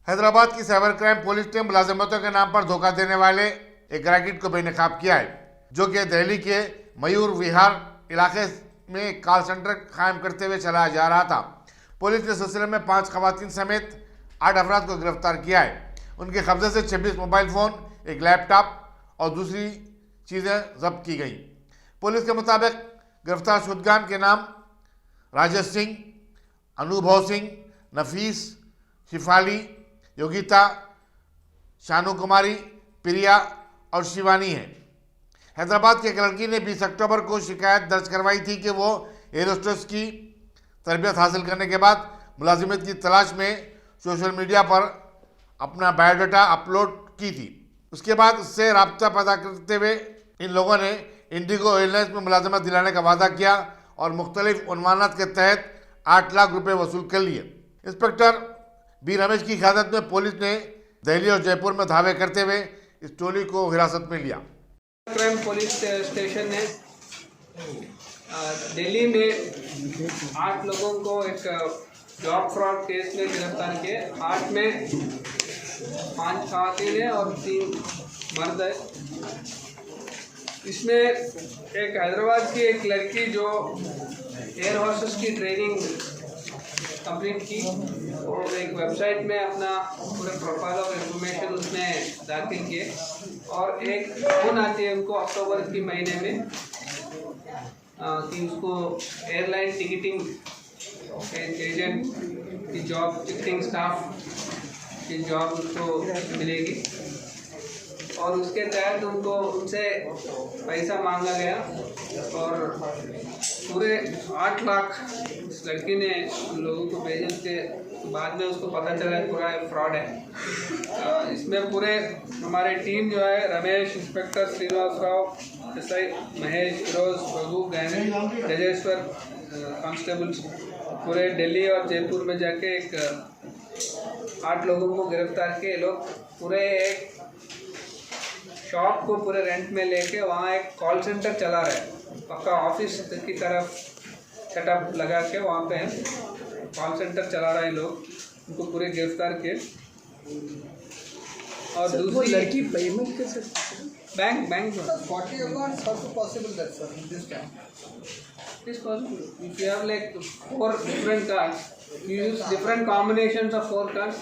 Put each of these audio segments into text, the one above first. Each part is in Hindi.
हैदराबाद की साइबर क्राइम पुलिस ने मुलाजिमतों के नाम पर धोखा देने वाले एक रैकेट को बेनकाब किया है, जो कि दिल्ली के मयूर विहार इलाके में कॉल सेंटर कायम करते हुए चलाया जा रहा था। पुलिस ने सिलसिले में 5 खवातीन समेत 8 अफराद को गिरफ्तार किया है। उनके कब्जे से 26 मोबाइल फोन, एक लैपटॉप और दूसरी चीजें जब्त की गई। पुलिस के मुताबिक गिरफ्तार शुदगान के नाम राजेश सिंह, अनुभव सिंह, नफीस, शिफाली, योगिता, शानू कुमारी, प्रिया और शिवानी है। हैदराबाद की एक लड़की ने 20 अक्टूबर को शिकायत दर्ज करवाई थी कि वो एयर होस्टेस की तरबियत हासिल करने के बाद मुलाजिमत की तलाश में सोशल मीडिया पर अपना बायोडाटा अपलोड की थी। उसके बाद उससे राब्ता पैदा करते हुए इन लोगों ने इंडिगो एयरलाइंस में मुलाजमत दिलाने का वादा किया और मुख्तलिफ उन्वानात के तहत 8 लाख रुपए वसूल कर लिए। इंस्पेक्टर बी रमेश की क़यादत में पुलिस ने दिल्ली और जयपुर में धावे करते हुए इस टोली को हिरासत में लिया। क्राइम पुलिस स्टेशन ने दिल्ली में 8 लोगों को एक जॉब फ्रॉड केस में गिरफ्तार किए। 8 में 5 खातिन है और 3 मर्द है। इसमें एक हैदराबाद की एक लड़की जो एयर होस्टेस की ट्रेनिंग कंप्लीट की और एक वेबसाइट में अपना पूरे प्रोफाइल और इंफॉर्मेशन उसमें दाखिल किए और एक फोन आती है उनको अक्टूबर के महीने में कि उसको एयरलाइन टिकटिंग एजेंट की जॉब, टिकटिंग स्टाफ की जॉब उसको मिलेगी और उसके तहत उनसे पैसा मांगा गया और पूरे 8 लाख इस लड़की ने उन लोगों को भेजे। के बाद में उसको पता चला पूरा फ्रॉड है। इसमें पूरे हमारे टीम जो है रमेश, इंस्पेक्टर श्रीनिवास राव, एसआई महेश, फिरोज, प्रभु, गैन, राजेश्वर, कांस्टेबल्स पूरे दिल्ली और जयपुर में जाके एक 8 लोगों को गिरफ्तार किए। लोग पूरे एक शॉप को पूरे रेंट में लेके वहाँ एक कॉल सेंटर चला रहे हैं। पक्का ऑफिस की तरफ सेटअप लगा के वहाँ पे कॉल सेंटर चला रहे हैं लोग। उनको पूरे गिरफ्तार किए। और दूसरी लड़की पेमेंट कैसे bank 40 accounts also possible that sir in this time. is possible. If you have like 4 different cards, you use different combinations of 4 cards.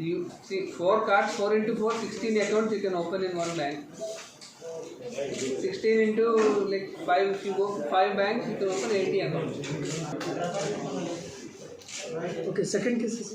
You see 4 cards, 4 into 4, 16 accounts you can open in one bank. 16 into like 5, if you go 5 banks, you can open 80 accounts. Okay, second case is